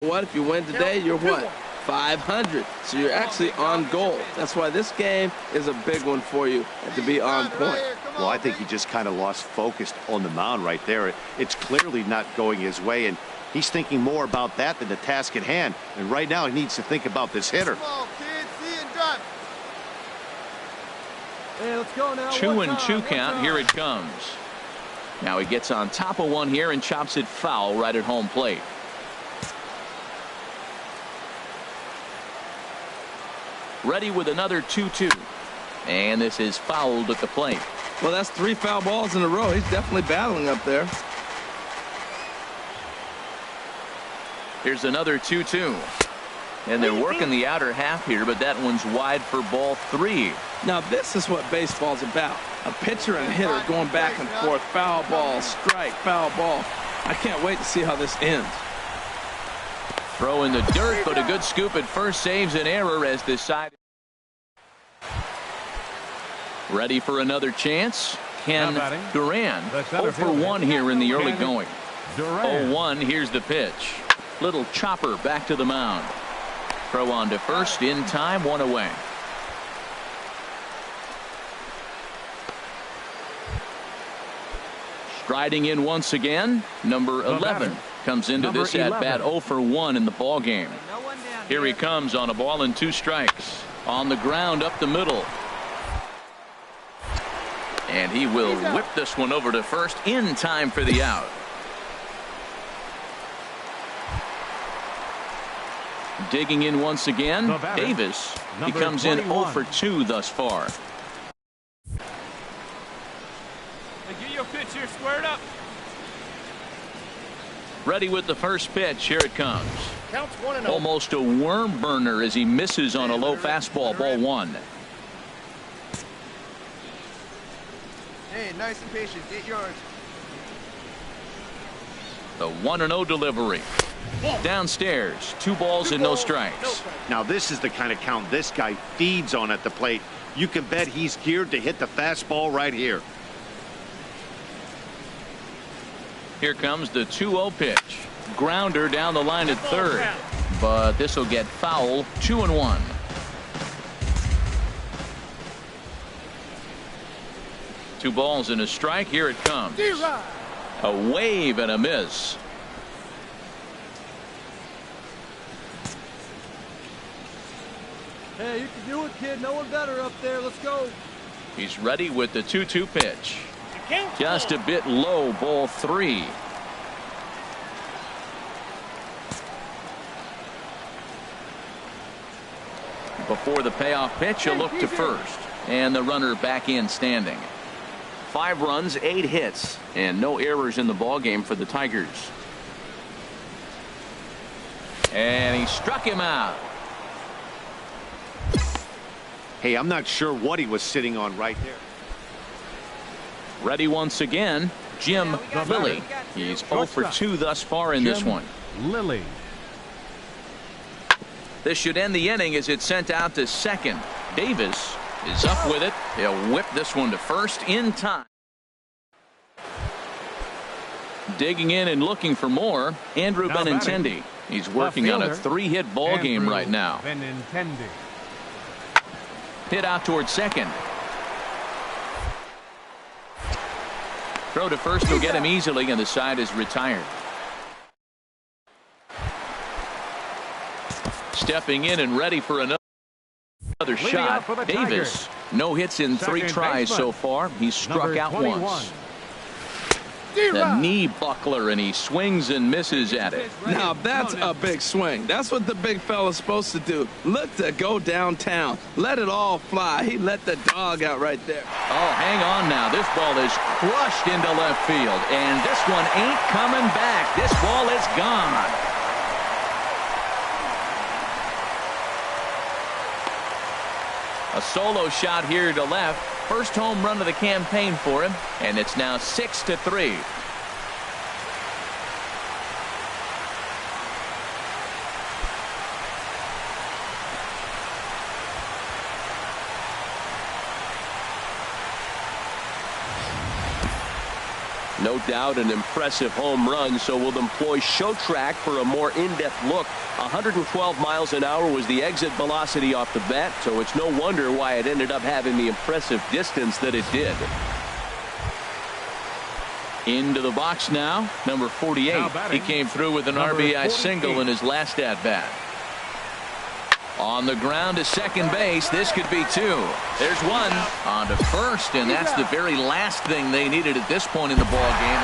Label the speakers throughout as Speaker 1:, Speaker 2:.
Speaker 1: What if you win today, you're what? 500. So you're actually on goal. That's why this game is a big one for you, and to be on point.
Speaker 2: Well, I think he just kind of lost focus on the mound right there. It's clearly not going his way, and he's thinking more about that than the task at hand. And right now he needs to think about this hitter.
Speaker 3: Come on, kid. See and drive. Hey, let's go now.
Speaker 4: 2-2 count. Here it comes. Now he gets on top of one here and chops it foul right at home plate. Ready with another 2-2. And this is fouled at the plate.
Speaker 1: Well, that's 3 foul balls in a row. He's definitely battling up there.
Speaker 4: Here's another 2-2. And they're working the outer half here, but that one's wide for ball 3.
Speaker 1: Now, this is what baseball's about. A pitcher and hitter going back and forth. Foul ball, strike, foul ball. I can't wait to see how this ends.
Speaker 4: Throw in the dirt, but a good scoop at first saves an error as this side. Ready for another chance. Ken Duran 0 for 1 here in the early going. 0-1. Here's the pitch. Little chopper back to the mound. Throw on to first in time, 1 away. Striding in once again, number 11 comes into this at bat 0 for 1 in the ball game. Here he comes on a ball and 2 strikes. On the ground up the middle. And he will whip this one over to first in time for the out. Digging in once again, Davis. He comes in 0 for 2 thus far.
Speaker 5: Get your pitch here squared up.
Speaker 4: Ready with the first pitch. Here it comes.
Speaker 3: Counts 1-0.
Speaker 4: Almost a worm burner as he misses on a low fastball. Ball 1.
Speaker 3: Hey, nice and patient. 8 yards.
Speaker 4: The 1-0 delivery. Downstairs. 2 balls and no strikes.
Speaker 2: Now this is the kind of count this guy feeds on at the plate. You can bet he's geared to hit the fastball right here.
Speaker 4: Here comes the 2-0 pitch. Grounder down the line at third. But this will get foul. 2-1. Two balls and a strike. Here it comes. A wave and a miss.
Speaker 3: Hey, you can do it, kid. No one better up there. Let's go.
Speaker 4: He's ready with the 2-2 pitch. Just a bit low. Ball 3. Before the payoff pitch, a look to first. And the runner back in standing. 5 runs, 8 hits, and no errors in the ball game for the Tigers. And he struck him out.
Speaker 2: Hey, I'm not sure what he was sitting on right there.
Speaker 4: Ready once again, Jim Lilly. He's 0 for 2 thus far in this one.
Speaker 6: Lilly.
Speaker 4: This should end the inning as it's sent out to second. Davis is up with it. He'll whip this one to first in time. Digging in and looking for more, Andrew Benintendi. He's working on a 3-hit ball game right now. Hit out towards second. Throw to first will get him easily, and the side is retired. Stepping in and ready for another shot. Davis, no hits in 3 tries so far. He's struck out once. The knee buckler, and he swings and misses at it.
Speaker 1: Now that's a big swing. That's what the big fella's supposed to do. Look to go downtown. Let it all fly. He let the dog out right there.
Speaker 4: Oh, hang on now. This ball is crushed into left field, and this one ain't coming back. This ball is gone. A solo shot here to left. First home run of the campaign for him, and it's now 6-3.
Speaker 6: No doubt an impressive home run, so we'll employ show track for a more in-depth look. 112 miles an hour was the exit velocity off the bat, so it's no wonder why it ended up having the impressive distance that it did.
Speaker 4: Into the box now, number 48. He came through with an RBI single in his last at-bat. On the ground to second base. This could be two. There's one on to first, and that's the very last thing they needed at this point in the ball game.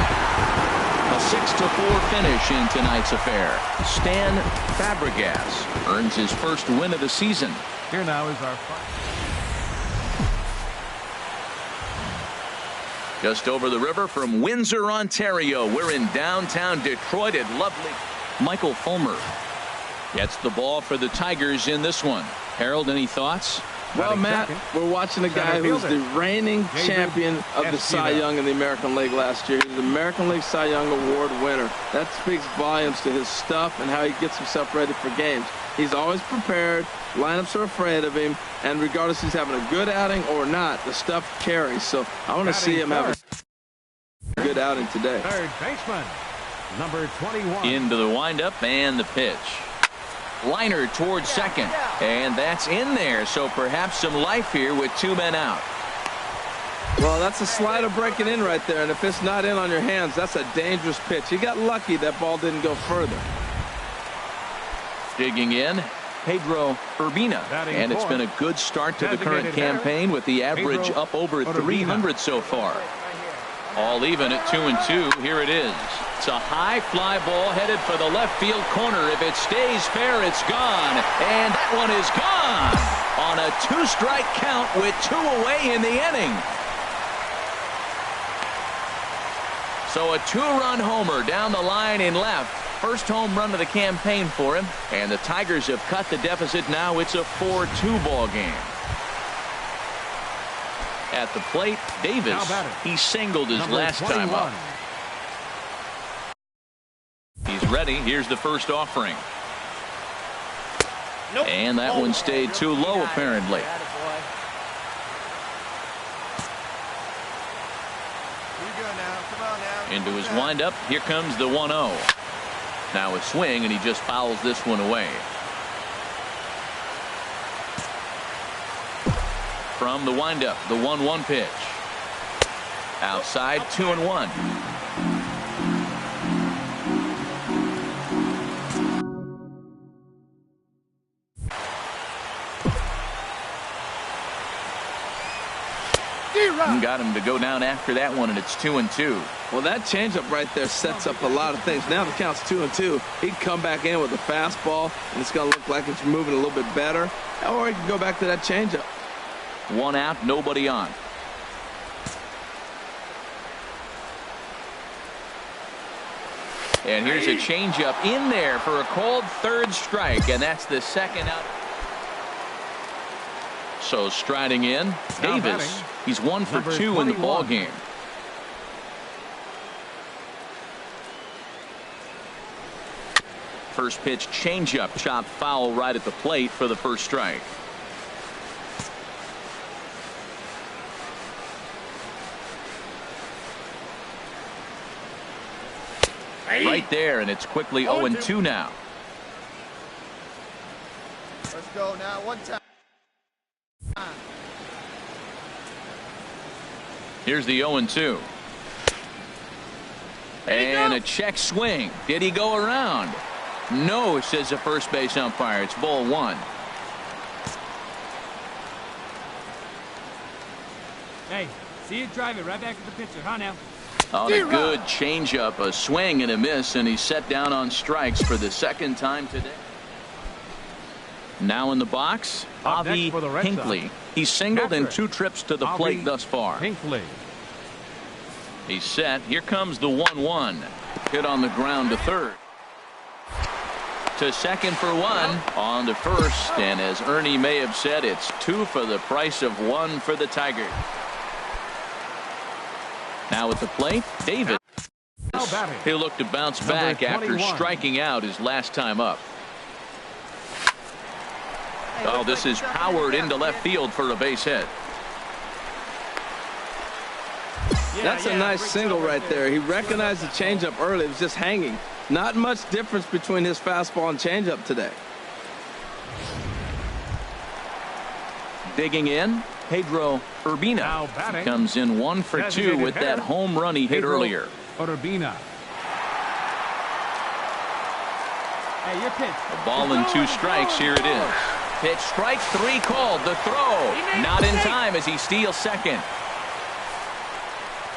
Speaker 4: A 6-4 finish in tonight's affair. Stan Fabregas earns his first win of the season.
Speaker 5: Here now is our
Speaker 4: Just over the river from Windsor, Ontario. We're in downtown Detroit at lovely Michael Fulmer gets the ball for the Tigers in this one. Harold, any thoughts?
Speaker 1: Well, Matt, we're watching a guy who's the reigning champion of the Cy Young in the American League last year. He's the American League Cy Young Award winner. That speaks volumes to his stuff and how he gets himself ready for games. He's always prepared. Lineups are afraid of him. And regardless if he's having a good outing or not, the stuff carries. So I want to see him have a good outing today.
Speaker 5: third baseman, number 21.
Speaker 4: Into the windup and the pitch. Liner towards second, and that's in there, so perhaps some life here with two men out.
Speaker 1: Well, that's a slider breaking in right there, and if it's not in on your hands, that's a dangerous pitch. He got lucky that ball didn't go further.
Speaker 4: Digging in, Pedro Urbina, and it's been a good start to the current campaign with the average up over 300 so far. All even at 2-2. Here it is. It's a high fly ball headed for the left field corner. If it stays fair, it's gone. And that one is gone on a 2-strike count with 2 away in the inning. So a 2-run homer down the line in left. First home run of the campaign for him. And the Tigers have cut the deficit now. It's a 4-2 ball game. At the plate, Davis. He singled his last time up. He's ready. Here's the first offering. And that one stayed too low, apparently. Into his windup. Here comes the 1-0. Now a swing, and he just fouls this one away. From the windup, the 1-1 pitch. Outside, 2-1. Got him to go down after that one, and it's 2-2.
Speaker 1: Well, that changeup right there sets up a lot of things. Now the count's 2-2. He'd come back in with a fastball, and it's going to look like it's moving a little bit better. Or he can go back to that changeup.
Speaker 4: 1 out, nobody on. And here's a changeup in there for a called 3rd strike, and that's the 2nd out. So striding in, Davis. He's 1 for 2 in the ball game. First pitch changeup, chopped foul right at the plate for the 1st strike. Right there, and it's quickly 0-2 now.
Speaker 3: Let's go now, one time.
Speaker 4: Here's the 0-2. And a check swing. Did he go around? No, says the first base umpire. It's ball 1.
Speaker 5: Hey, see you drive it right back to the pitcher, huh now?
Speaker 4: On a good changeup, a swing and a miss, and he's set down on strikes for the 2nd time today. Now in the box, Avi Hinckley. He's singled in 2 trips to the plate thus far. He's set. Here comes the 1-1. Hit on the ground to 3rd. To 2nd for 1. On to 1st. And as Ernie may have said, it's 2 for the price of 1 for the Tigers. Now at the plate, Davis. He'll look to bounce back after striking out his last time up. Oh, this is powered into left field for a base hit.
Speaker 1: That's a nice single right there. He recognized the changeup early. It was just hanging. Not much difference between his fastball and changeup today.
Speaker 4: Digging in, Pedro Urbina comes in 1 for 2 with that home run he hit earlier.
Speaker 5: Urbina. Hey, your pitch.
Speaker 4: A ball and 2 strikes. Here it is. Pitch strike 3 called. The throw not in time as he steals second.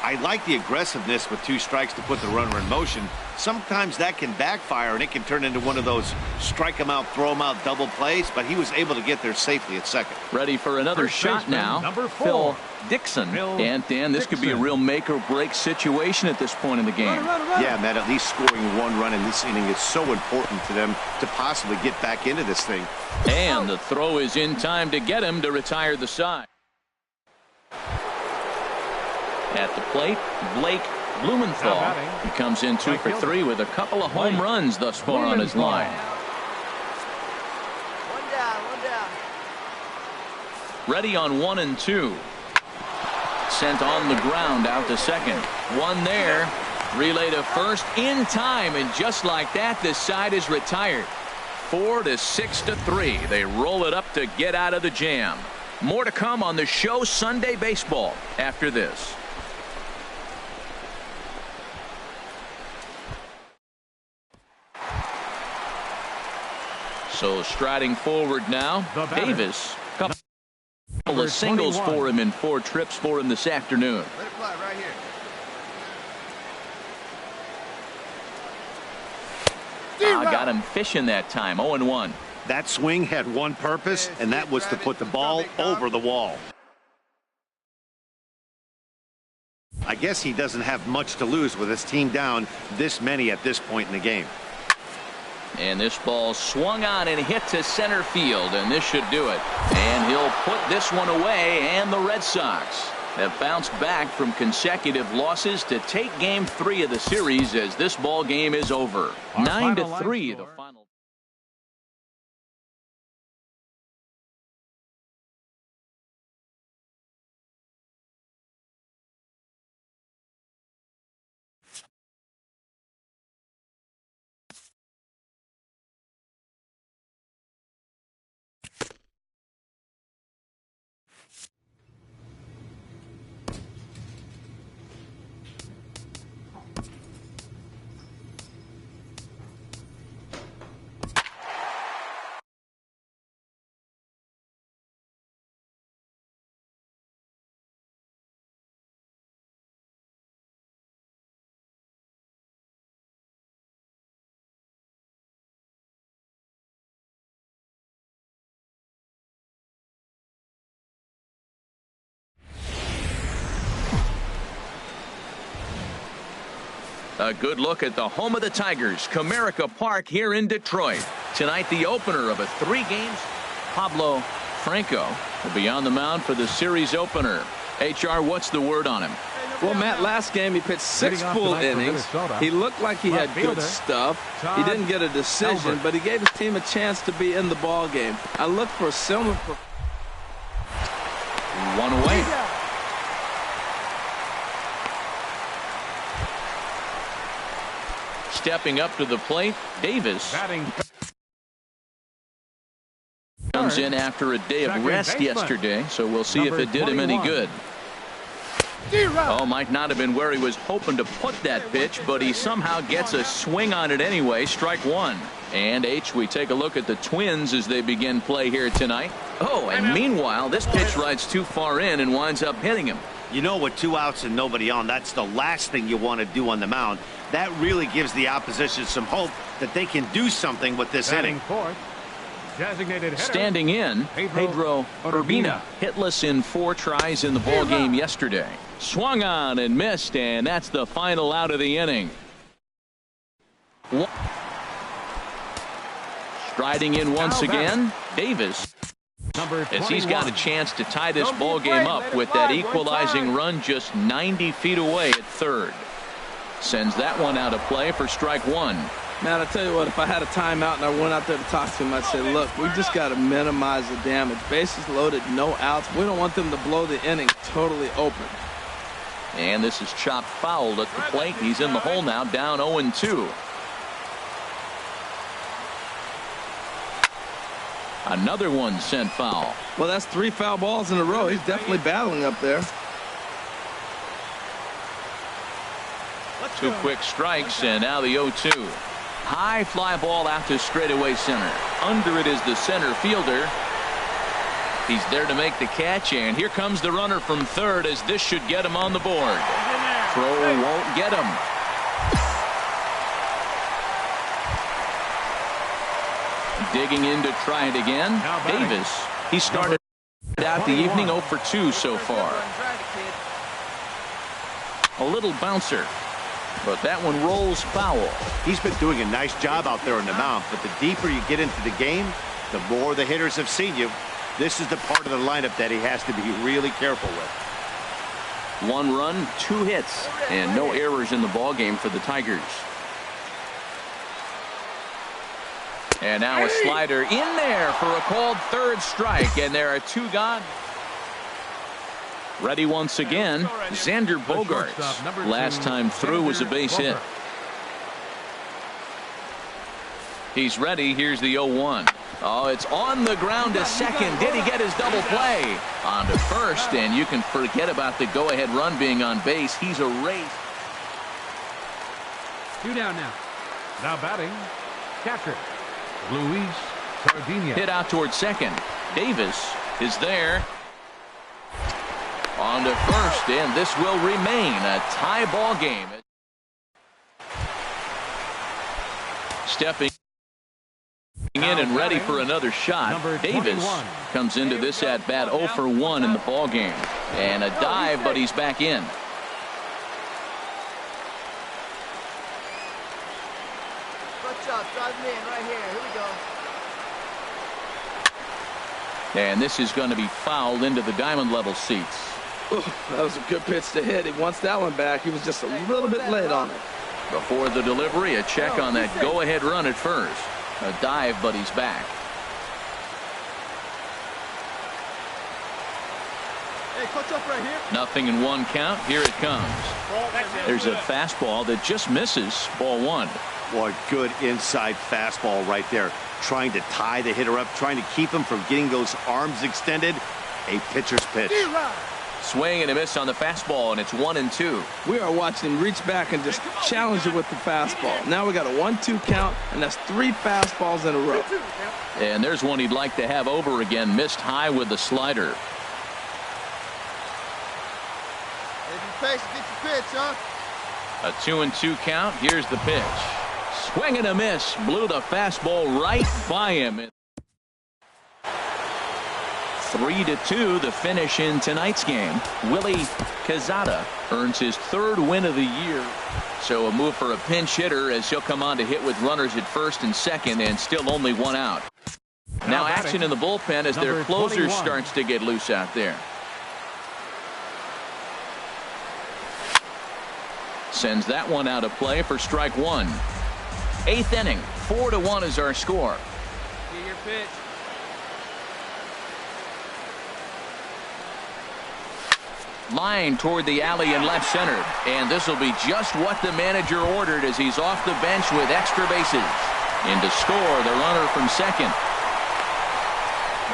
Speaker 2: I like the aggressiveness with 2 strikes to put the runner in motion. Sometimes that can backfire and it can turn into one of those strike him out, throw him out double plays, but he was able to get there safely at second.
Speaker 4: Ready for another shot now. Phil Dixon. And Dan, this could be a real make or break situation at this point in the game.
Speaker 2: Yeah, Matt, at least scoring 1 run in this inning is so important to them to possibly get back into this thing.
Speaker 4: And the throw is in time to get him to retire the side. At the plate, Blake Blumenthal. He comes in 2 for 3 with a couple of home runs thus far on his line.
Speaker 3: One down.
Speaker 4: Ready on 1 and 2. Sent on the ground out to second. 1 there. Relay to first in time, and just like that, this side is retired. 4 to 6 to 3. They roll it up to get out of the jam. More to come on the show Sunday Baseball after this. So striding forward now, Davis. Couple of singles for him in 4 trips for him this afternoon.
Speaker 3: Let it fly right here.
Speaker 4: Got him fishing that time. 0-1.
Speaker 2: That swing had one purpose, and that was to put the ball over the wall. I guess he doesn't have much to lose with his team down this many at this point in the game.
Speaker 4: And this ball swung on and hit to center field, and this should do it. And he'll put this one away, and the Red Sox have bounced back from consecutive losses to take Game 3 of the series as this ball game is over. 9-3 the final. A good look at the home of the Tigers, Comerica Park here in Detroit. Tonight, the opener of a 3 games. Pablo Franco will be on the mound for the series opener. HR, what's the word on him?
Speaker 1: Well, Matt, last game he pitched 6 full innings. He looked like he had good stuff. He didn't get a decision, but he gave his team a chance to be in the ball game. I look for a similar.
Speaker 4: 1 away. Stepping up to the plate, Davis comes in after a day of rest yesterday, so we'll see if it did him any good. Oh, might not have been where he was hoping to put that pitch, but he somehow gets a swing on it anyway. Strike 1. And we take a look at the Twins as they begin play here tonight. Oh, and meanwhile, this pitch rides too far in and winds up hitting him.
Speaker 2: You know, with 2 outs and nobody on, that's the last thing you want to do on the mound. That really gives the opposition some hope that they can do something with this inning.
Speaker 4: Standing in, Pedro Urbina, hitless in 4 tries in the ball game yesterday. Swung on and missed, and that's the final out of the inning. Striding in once again, Davis, as he's got a chance to tie this ball game up with that equalizing run just 90 feet away at third. Sends that one out of play for strike 1.
Speaker 1: Man, I tell you what, if I had a timeout and I went out there to talk to him, I'd say, look, we just got to minimize the damage. Bases loaded, no outs. We don't want them to blow the inning totally open.
Speaker 4: And this is chopped foul at the plate. He's in the hole now, down 0-2. Another one sent foul.
Speaker 1: Well, that's 3 foul balls in a row. He's definitely battling up there.
Speaker 4: 2 quick strikes, and now the 0-2. High fly ball out to straightaway center. Under it is the center fielder. He's there to make the catch, and here comes the runner from third, as this should get him on the board. Throw won't get him. Digging in to try it again. Davis. He started out the evening 0 for 2 so far. A little bouncer, but that one rolls foul.
Speaker 2: He's been doing a nice job out there on the mound, but the deeper you get into the game, the more the hitters have seen you. This is the part of the lineup that he has to be really careful with.
Speaker 4: 1 run, 2 hits, and no errors in the ball game for the Tigers. And now a slider in there for a called third strike, and there are 2 gone. Ready once again, Xander Bogaerts. Last time through was a base hit. He's ready. Here's the 0-1. Oh, it's on the ground to second. Did he get his double play? On to first, and you can forget about the go-ahead run being on base. He's erased.
Speaker 5: 2 down now.
Speaker 7: Now batting, catcher Luis Sardinia.
Speaker 4: Hit out toward second. Davis is there. On to first, and this will remain a tie ball game. Stepping in and ready for another shot. Davis comes into this at bat 0 for 1 in the ball game, and a dive, but he's back in.
Speaker 3: Good job, drive me in right here. Here we go.
Speaker 4: And this is going to be fouled into the diamond level seats.
Speaker 1: Ooh, that was a good pitch to hit. He wants that one back. He was just a little bit late on it.
Speaker 4: Before the delivery, a check on that go-ahead run at first. A dive, but he's back.
Speaker 3: Hey, coach up right here.
Speaker 4: Nothing in 1 count. Here it comes. There's a fastball that just misses. Ball 1.
Speaker 2: Boy, good inside fastball right there. Trying to tie the hitter up, trying to keep him from getting those arms extended. A pitcher's pitch.
Speaker 4: Swing and a miss on the fastball, and it's 1-2.
Speaker 1: We are watching him reach back and just challenge it with the fastball. Now we got a 1-2 count, and that's 3 fastballs in a row.
Speaker 4: And there's one he'd like to have over again. Missed high with the slider.
Speaker 3: If you pace, get your pitch, huh?
Speaker 4: A 2-2 count. Here's the pitch. Swing and a miss. Blew the fastball right by him. 3-2 the finish in tonight's game. Willie Quezada earns his 3rd win of the year. So a move for a pinch hitter as he'll come on to hit with runners at first and second, and still only 1 out. Now action in the bullpen as their closer starts to get loose out there. Sends that one out of play for strike 1. 8th inning, 4-1 is our score.
Speaker 3: Get your pitch.
Speaker 4: Line toward the alley in left center, and this will be just what the manager ordered as he's off the bench with extra bases. In to score the runner from second,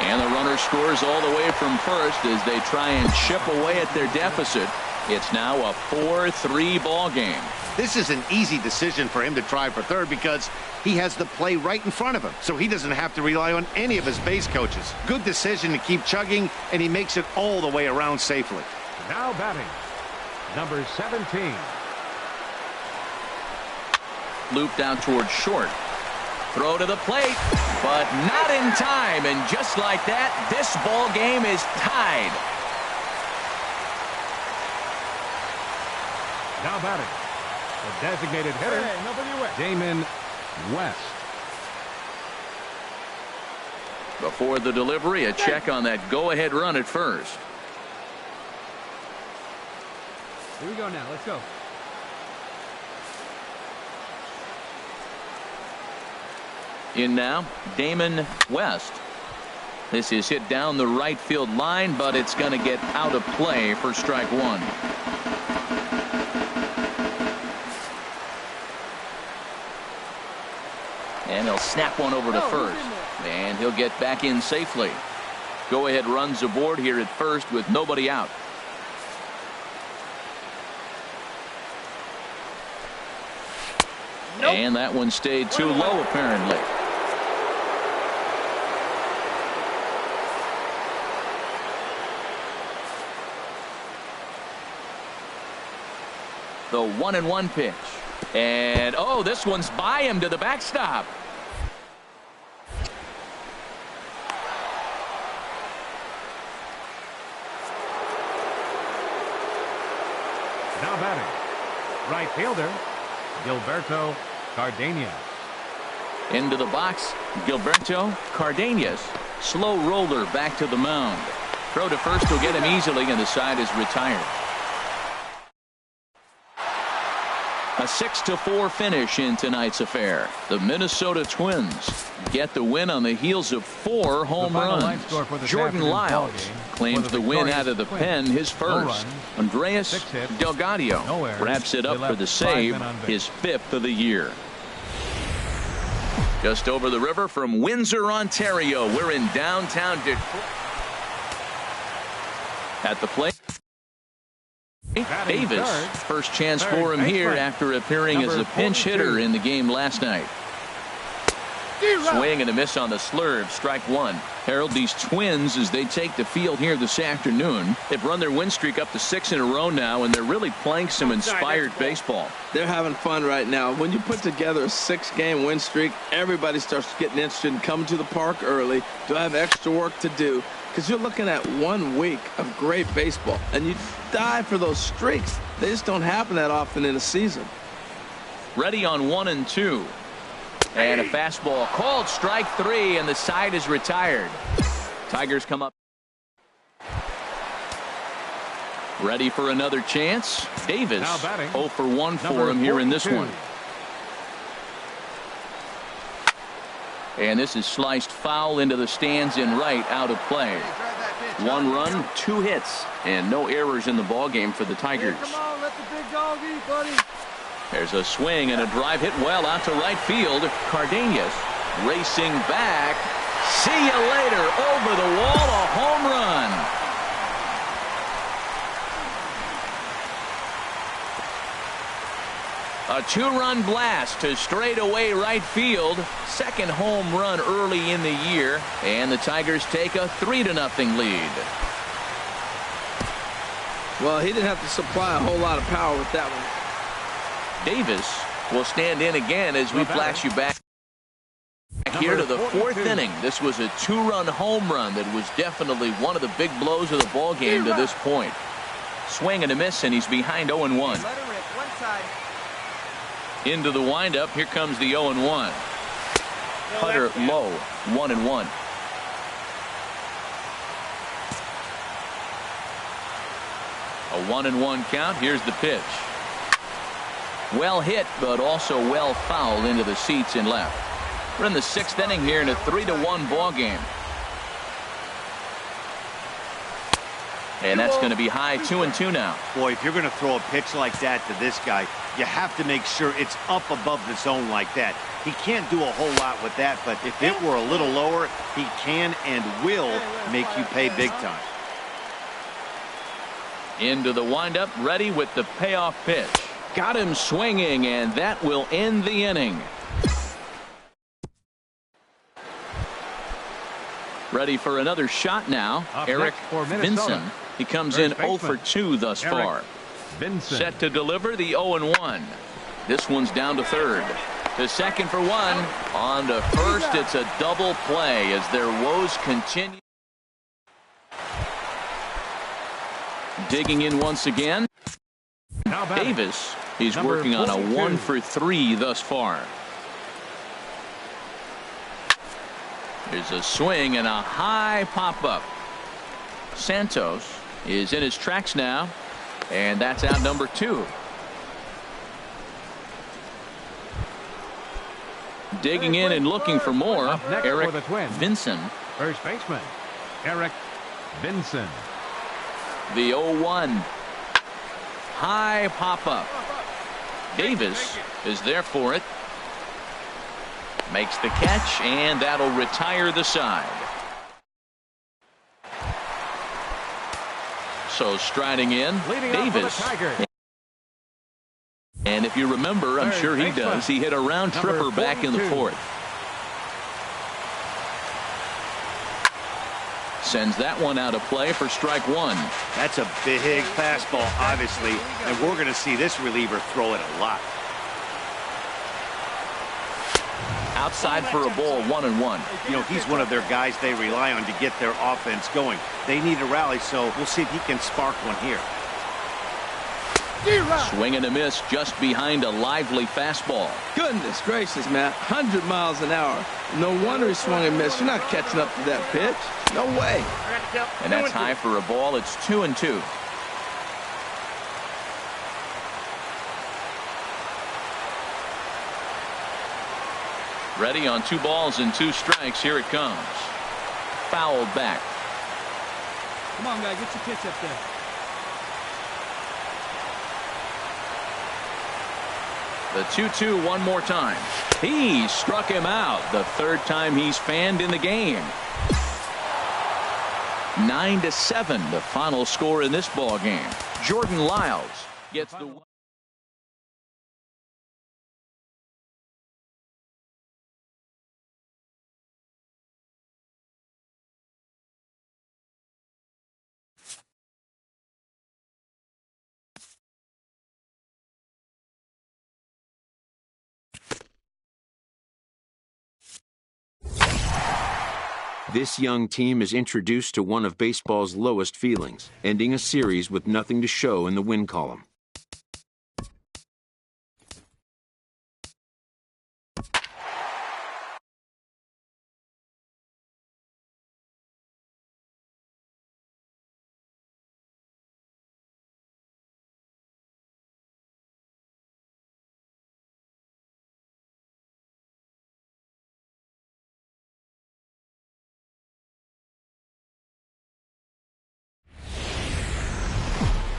Speaker 4: and the runner scores all the way from first as they try and chip away at their deficit. It's now a 4-3 ball game.
Speaker 2: This is an easy decision for him to try for third because he has the play right in front of him, so he doesn't have to rely on any of his base coaches. Good decision to keep chugging, and he makes it all the way around safely.
Speaker 7: Now batting, number 17.
Speaker 4: Looped out towards short. Throw to the plate, but not in time. And just like that, this ball game is tied.
Speaker 7: Now batting, the designated hitter, Damon West.
Speaker 4: Before the delivery, a check on that go-ahead run at first.
Speaker 5: Here we go now. Let's go.
Speaker 4: In now, Damon West. This is hit down the right field line, but it's going to get out of play for strike 1. And he'll snap one over to first. And he'll get back in safely. Go-ahead runs aboard here at first with nobody out. Nope. And that one stayed too low, apparently. The 1-1 pitch. And, oh, this one's by him to the backstop.
Speaker 7: Now batting, right fielder, Gilberto Cardenas.
Speaker 4: Into the box, Gilberto Cardenas. Slow roller back to the mound. Throw to first will get him easily, and the side is retired. A 6-4 finish in tonight's affair. The Minnesota Twins get the win on the heels of 4 home runs. Jordan Lyles claims the win out of the pen, his first. Andreas Delgadio wraps it up for the save, his 5th of the year. Just over the river from Windsor, Ontario, we're in downtown Detroit. At the plate, Davis, first chance for him here after appearing as a pinch hitter in the game last night. Swing and a miss on the slurve, strike one. Harold, these Twins, as they take the field here this afternoon, they've run their win streak up to 6 in a row now, and they're really playing some inspired baseball.
Speaker 1: They're having fun right now. When you put together a 6-game win streak, everybody starts getting interested in coming to the park early. Do I have extra work to do? Because you're looking at 1 week of great baseball, and you die for those streaks. They just don't happen that often in a season.
Speaker 4: Ready on 1-2. And a fastball called strike 3, and the side is retired. Tigers come up. Ready for another chance. Davis 0 for 1 for him here in this one. And this is sliced foul into the stands in right, out of play. 1 run, 2 hits, and no errors in the ballgame for the Tigers.
Speaker 3: Hey, come on, let the big dog eat, buddy.
Speaker 4: There's a swing and a drive hit well out to right field. Cardenas racing back. See you later. Over the wall, a home run. A 2-run blast to straightaway right field. Second home run early in the year. And the Tigers take a 3-0 lead.
Speaker 1: Well, he didn't have to supply a whole lot of power with that one.
Speaker 4: Davis will stand in again as we flash you back here to the 4th inning. This was a 2-run home run that was definitely one of the big blows of the ball game to this point. Swing and a miss, and he's behind 0-1. Into the windup. Here comes the 0-1. Cutter low, 1-1. A 1-1 count. Here's the pitch. Well hit, but also well fouled into the seats in left. We're in the 6th inning here in a 3-1 ball game. And that's going to be high 2-2 now.
Speaker 2: Boy, if you're going to throw a pitch like that to this guy, you have to make sure it's up above the zone like that. He can't do a whole lot with that, but if it were a little lower, he can and will make you pay big time.
Speaker 4: Into the windup, ready with the payoff pitch. Got him swinging, and that will end the inning. Ready for another shot now. Eric Vinson. He comes in 0 for 2 thus far. Set to deliver the 0-1. This one's down to third. To second for 1. On to first. It's a double play as their woes continue. Digging in once again. Davis. He's working on a 1 for 3 thus far. There's a swing and a high pop-up. Santos is in his tracks now, and that's out number 2. Digging in and looking for more. Eric Vinson.
Speaker 7: First baseman, Eric Vinson.
Speaker 4: The 0-1. High pop-up. Davis is there for it. Makes the catch, and that'll retire the side. So striding in, Davis. And if you remember, I'm sure he does, he hit a round tripper back in the fourth. Sends that one out of play for strike one.
Speaker 2: That's a big fastball, obviously, and we're going to see this reliever throw it a lot.
Speaker 4: Outside for a ball, 1-1.
Speaker 2: You know, he's one of their guys they rely on to get their offense going. They need a rally, so we'll see if he can spark one here.
Speaker 4: Swing and a miss just behind a lively fastball.
Speaker 1: Goodness gracious, Matt. 100 miles an hour. No wonder he swung and missed. You're not catching up to that pitch. No way.
Speaker 4: And that's high for a ball. It's 2-2. Ready on 2 balls and 2 strikes. Here it comes. Fouled back.
Speaker 5: Come on, guy, get your pitch up there.
Speaker 4: The 2-2 one more time. He struck him out. The 3rd time he's fanned in the game. 9-7, the final score in this ball game. Jordan Lyles gets the.
Speaker 8: This young team is introduced to one of baseball's lowest feelings, ending a series with nothing to show in the win column.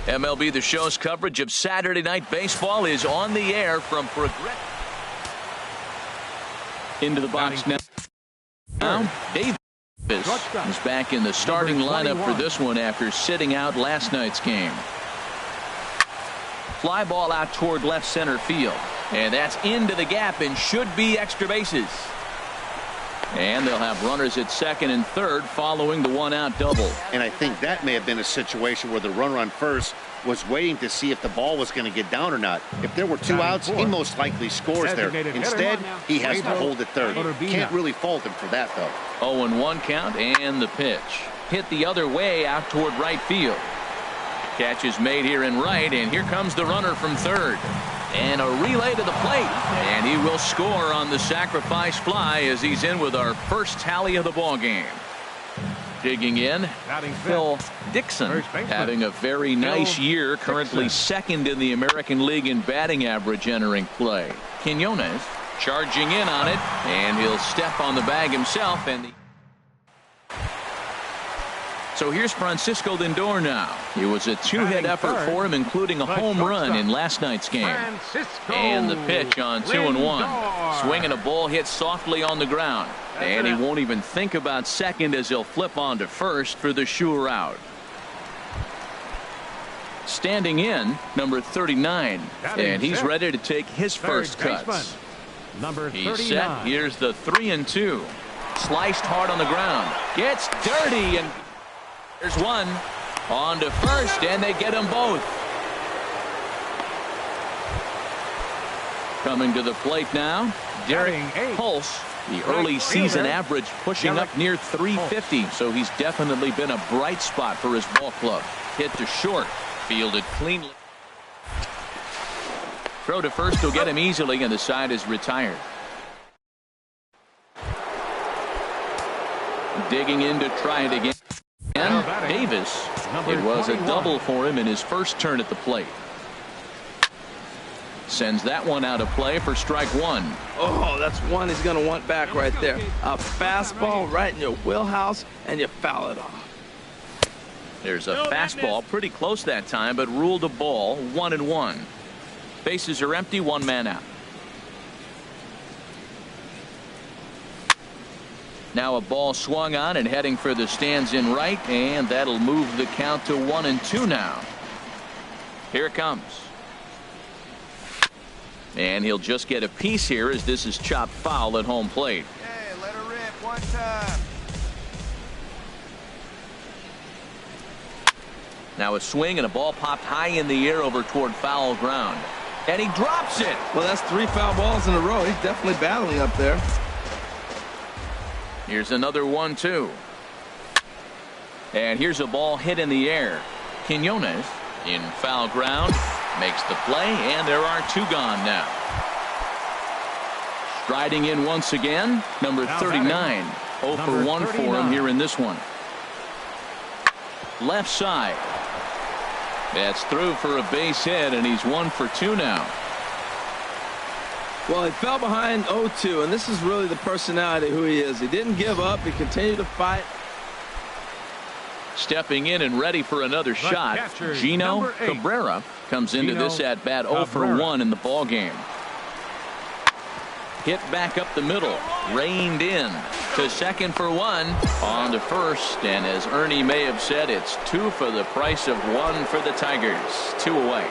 Speaker 4: MLB The Show's coverage of Saturday Night Baseball is on the air from Progressive. Into the box now. Davis is back in the starting lineup for this one after sitting out last night's game. Fly ball out toward left center field. And that's into the gap and should be extra bases. And they'll have runners at second and third following the one-out double.
Speaker 2: And I think that may have been a situation where the runner on first was waiting to see if the ball was going to get down or not. If there were 2 outs, he most likely scores there. Instead, he has to hold at third. Can't really fault him for that, though.
Speaker 4: 0-1 count and the pitch. Hit the other way out toward right field. Catch is made here in right, and here comes the runner from third. And a relay to the plate, and he will score on the sacrifice fly as he's in with our first tally of the ball game. Digging in, Phil Dixon, having a very nice year, currently second in the American League in batting average entering play. Quinones charging in on it, and he'll step on the bag himself. And so here's Francisco Lindor now. It was a 2-hit effort for him, including a home run in last night's game. And the pitch on 2-1. Swinging a ball hit softly on the ground. And he won't even think about second as he'll flip on to first for the sure out. Standing in, number 39. And he's ready to take his first cuts. He's set. Here's the 3-2. Sliced hard on the ground. Gets dirty, and there's one on to first, and they get them both. Coming to the plate now, Derek Pulse. The early season average pushing up near 350, so he's definitely been a bright spot for his ball club. Hit to short, fielded cleanly. Throw to first will get him easily, and the side is retired. Digging in to try it again. And Davis. It was a double for him in his first turn at the plate. Sends that one out of play for strike one.
Speaker 1: Oh, that's one he's going to want back right there. A fastball right in your wheelhouse, and you foul it off.
Speaker 4: There's a fastball pretty close that time, but ruled a ball. 1-1. Bases are empty, 1 man out. Now a ball swung on and heading for the stands in right, and that'll move the count to 1-2 now. Here it comes. And he'll just get a piece here as this is chopped foul at home plate.
Speaker 3: Hey, let her rip one time.
Speaker 4: Now a swing and a ball popped high in the air over toward foul ground. And he drops it.
Speaker 1: Well, that's 3 foul balls in a row. He's definitely battling up there.
Speaker 4: Here's another 1-2. And here's a ball hit in the air. Quinones in foul ground makes the play, and there are 2 gone now. Striding in once again, number 39. 0 for 1 for him here in this one. Left side. That's through for a base hit, and he's 1 for 2 now.
Speaker 1: Well, he fell behind 0-2, and this is really the personality who he is. He didn't give up. He continued to fight.
Speaker 4: Stepping in and ready for another shot, Gino Cabrera comes into this at bat 0 for 1 in the ball game. Hit back up the middle, reined in to second for 1, on to first, and as Ernie may have said, it's 2 for the price of 1 for the Tigers. 2 away.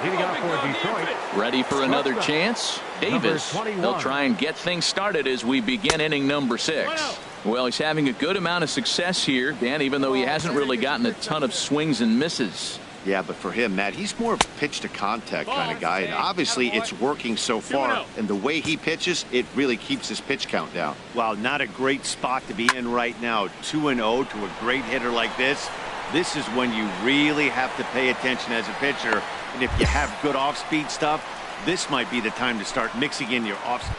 Speaker 7: Leading out for Detroit.
Speaker 4: Ready for another chance. Davis. They'll try and get things started as we begin inning number 6. Well, he's having a good amount of success here, Dan, even though he hasn't really gotten a ton of swings and misses.
Speaker 2: Yeah, but for him, Matt, he's more of a pitch to contact kind of guy, and obviously it's working so far, and the way he pitches, it really keeps his pitch count down. Wow, not a great spot to be in right now. 2-0 to a great hitter like this. This is when you really have to pay attention as a pitcher, and if you have good off-speed stuff, this might be the time to start mixing in your off-speed.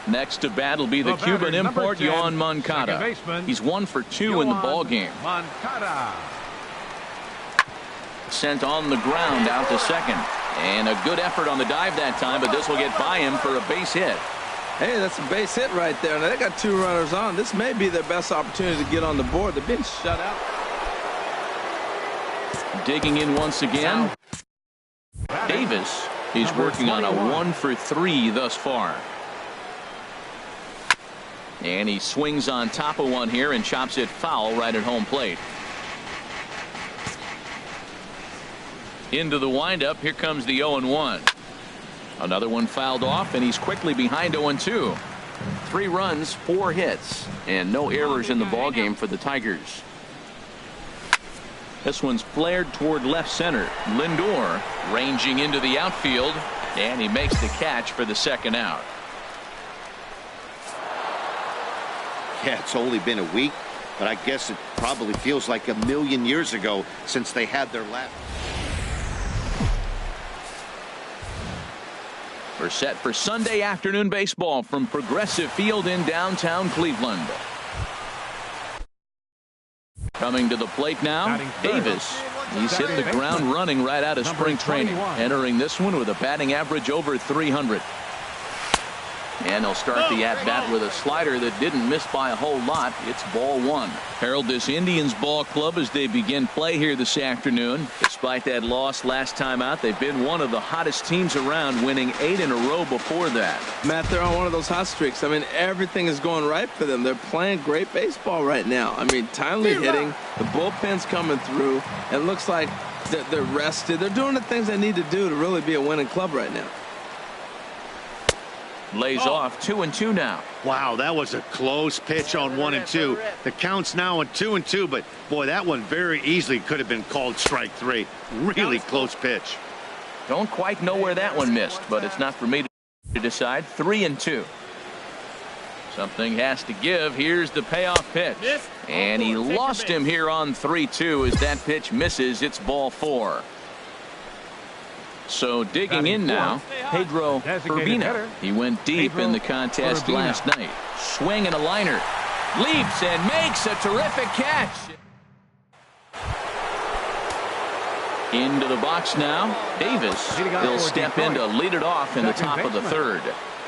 Speaker 4: Next to bat will be the Cuban import,
Speaker 7: 10,
Speaker 4: Yoan Moncada. He's 1 for 2 in the ball game.
Speaker 7: Moncada.
Speaker 4: Sent on the ground out to second. And a good effort on the dive that time, but this will get by him for a base hit.
Speaker 1: Hey, that's a base hit right there. Now, they got 2 runners on. This may be their best opportunity to get on the board. They're being shut out.
Speaker 4: Digging in once again. Davis, he's working on a 1 for 3 thus far. And he swings on top of one here and chops it foul right at home plate. Into the windup. Here comes the 0-1. Another one fouled off, and he's quickly behind 0-2. 3 runs, 4 hits, and no errors in the ball game for the Tigers. This one's flared toward left center. Lindor ranging into the outfield, and he makes the catch for the second out.
Speaker 2: Yeah, it's only been a week, but I guess it probably feels like a million years ago since they had their last.
Speaker 4: We're set for Sunday afternoon baseball from Progressive Field in downtown Cleveland. Coming to the plate now, Davis. He's hitting the ground running right out of spring training. Entering this one with a batting average over 300. And they'll start the at-bat with a slider that didn't miss by a whole lot. It's ball 1. Harold, this Indians ball club as they begin play here this afternoon. Despite that loss last time out, they've been one of the hottest teams around, winning 8 in a row before that.
Speaker 1: Matt, they're on one of those hot streaks. I mean, everything is going right for them. They're playing great baseball right now. I mean, timely hitting. The bullpen's coming through. It looks like they're rested. They're doing the things they need to do to really be a winning club right now.
Speaker 4: Lays off 2-2 now.
Speaker 2: Wow, that was a close pitch on 1-2. The count's now on 2-2, but boy, that one very easily could have been called strike 3. Really close pitch.
Speaker 4: Don't quite know where that one missed, but it's not for me to decide. 3-2. Something has to give. Here's the payoff pitch. And he lost him here on 3-2 as that pitch misses. It's ball 4. So digging in now, Pedro Urbina. He went deep in the contest last night. Swing and a liner. Leaps and makes a terrific catch. Into the box now. Davis. He'll step in to lead it off in the top of the 3rd.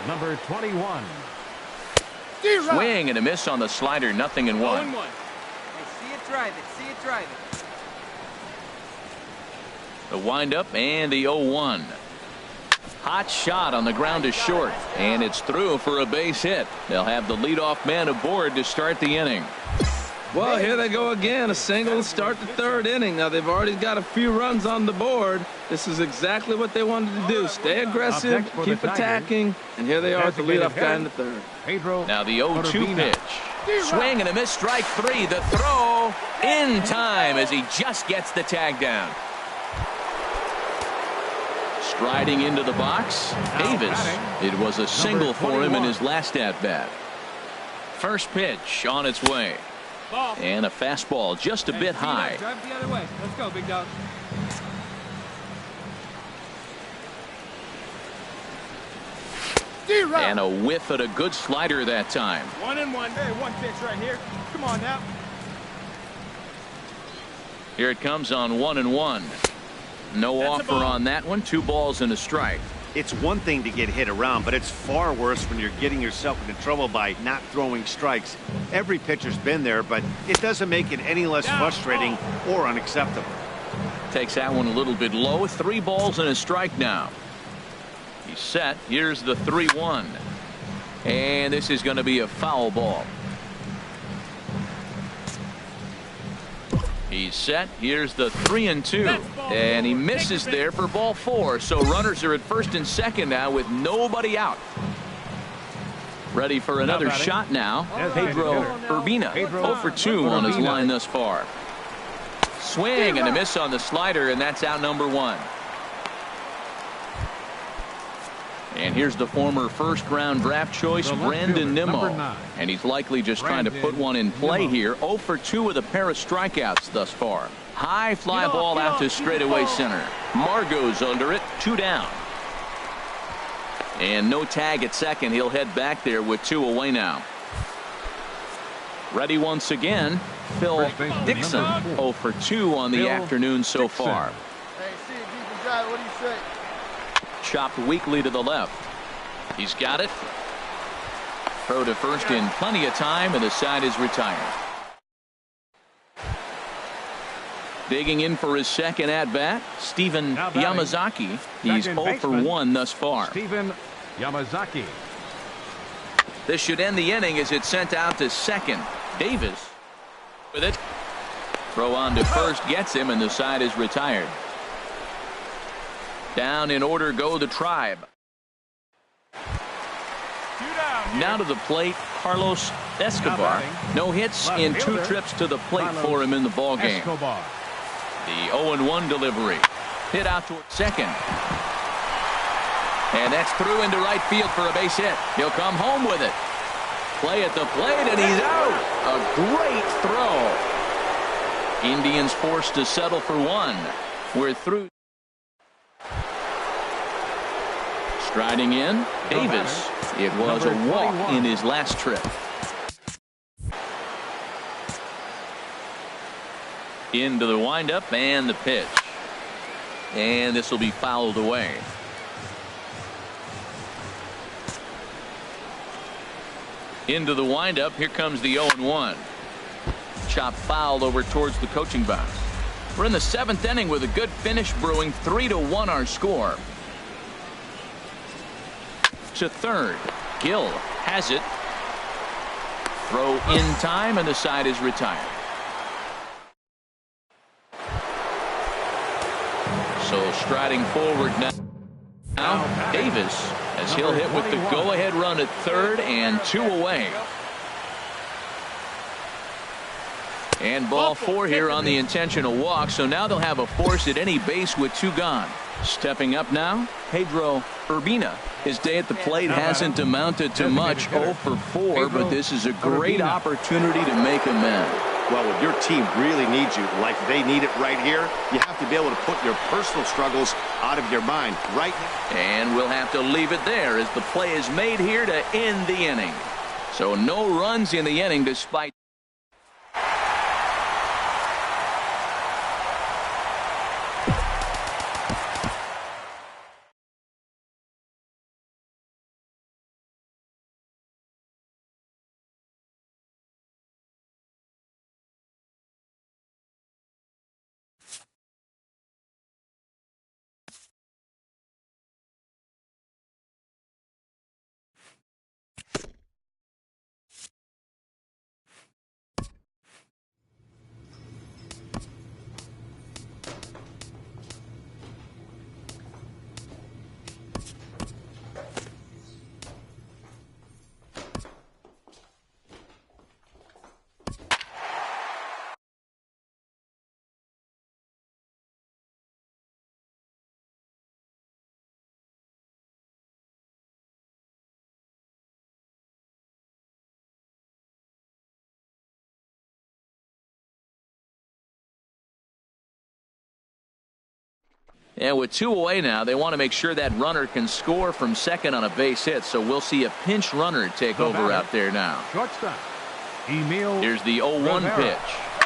Speaker 7: Number 21.
Speaker 4: Swing and a miss on the slider. 0-1.
Speaker 3: Hey, see it drive it. See it drive it.
Speaker 4: The windup and the 0-1. Hot shot on the ground is short, and it's through for a base hit. They'll have the leadoff man aboard to start the inning.
Speaker 1: Well, here they go again. A single to start the third inning. Now, they've already got a few runs on the board. This is exactly what they wanted to do. Stay aggressive, keep attacking, and here they are with the leadoff guy in the third.
Speaker 4: Now the 0-2 pitch. Swing and a miss, strike three. The throw in time as he just gets the tag down. Striding into the box, Davis. It was a single for him in his last at-bat. First pitch on its way. And a fastball just a bit high.
Speaker 5: Drive the other way. Let's go, big dog.
Speaker 4: And a whiff at a good slider that time.
Speaker 5: 1-1. Hey, one pitch right here. Come on now.
Speaker 4: Here it comes on 1-1. No offer on that one. 2 balls and a strike.
Speaker 2: It's one thing to get hit around, but it's far worse when you're getting yourself into trouble by not throwing strikes. Every pitcher's been there, but it doesn't make it any less frustrating or unacceptable.
Speaker 4: Takes that one a little bit low. 3 balls and a strike now. He's set. Here's the 3-1. And this is going to be a foul ball. He's set. Here's the 3-2. And he misses there for ball 4. So runners are at first and second now with nobody out. Ready for another shot now. Pedro Urbina. 0 for 2 on his line thus far. Swing and a miss on the slider, and that's out number 1. And here's the former first-round draft choice, Brandon Nimmo. And he's likely just trying to put one in play here. 0 for 2 with a pair of strikeouts thus far. High fly ball out to straightaway center. Margot's under it. 2 down. And no tag at second. He'll head back there with 2 away now. Ready once again, Phil Dixon. 0 for 2 on the afternoon so far.
Speaker 3: Hey, see if you can drive. What do you say?
Speaker 4: Chopped weakly to the left. He's got it. Throw to first in plenty of time, and the side is retired. Digging in for his second at-bat, Steven Yamazaki. He's 0 for 1 thus far.
Speaker 7: Steven Yamazaki.
Speaker 4: This should end the inning as it's sent out to second. Davis with it. Throw on to first gets him, and the side is retired. Down in order go the Tribe. Now to the plate, Carlos Escobar. No hits in 2 trips to the plate for him in the ballgame. The 0-1 delivery. Hit out toward second. And that's through into right field for a base hit. He'll come home with it. Play at the plate, and he's out. A great throw. Indians forced to settle for 1. We're through. Striding in, Davis. It was a walk in his last trip. Into the windup and the pitch. And this will be fouled away. Into the windup. Here comes the 0-1. Chop fouled over towards the coaching box. We're in the 7th inning with a good finish brewing. 3-1 our score. To third. Gill has it. Throw in time, and the side is retired. So striding forward now, Davis, as he'll hit with the go-ahead run at third and 2 away. And ball 4 here on the intentional walk, so now they'll have a force at any base with 2 gone. Stepping up now, Pedro Urbina. His day at the plate hasn't amounted to much, 0 for 4, but this is a great opportunity to make amends.
Speaker 2: Well, when your team really needs you, like they need it right here, you have to be able to put your personal struggles out of your mind right now.
Speaker 4: And we'll have to leave it there as the play is made here to end the inning. So no runs in the inning despite And with 2 away now, they want to make sure that runner can score from second on a base hit. So we'll see a pinch runner take over out there now.
Speaker 7: Shortstop. Emil.
Speaker 4: Here's the 0-1 pitch.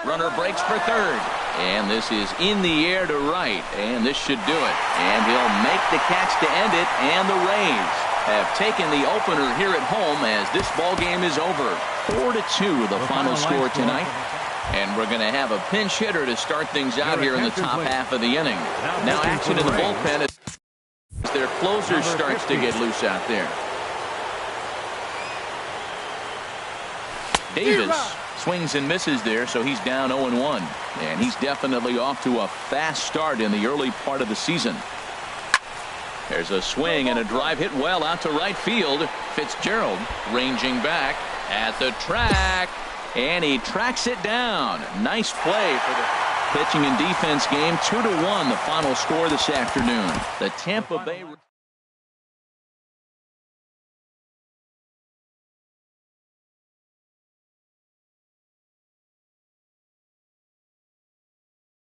Speaker 4: Runner breaks for third. And this is in the air to right. And this should do it. And he'll make the catch to end it. And the Rays have taken the opener here at home as this ball game is over. 4-2 the final score tonight. And we're going to have a pinch hitter to start things out here in the top half of the inning. Now action in the bullpen as their closer starts to get loose out there. Davis swings and misses there, so he's down 0-1. And he's definitely off to a fast start in the early part of the season. There's a swing and a drive hit well out to right field. Fitzgerald ranging back at the track. And he tracks it down. Nice play for the pitching and defense game. 2-1 the final score this afternoon. The Tampa Bay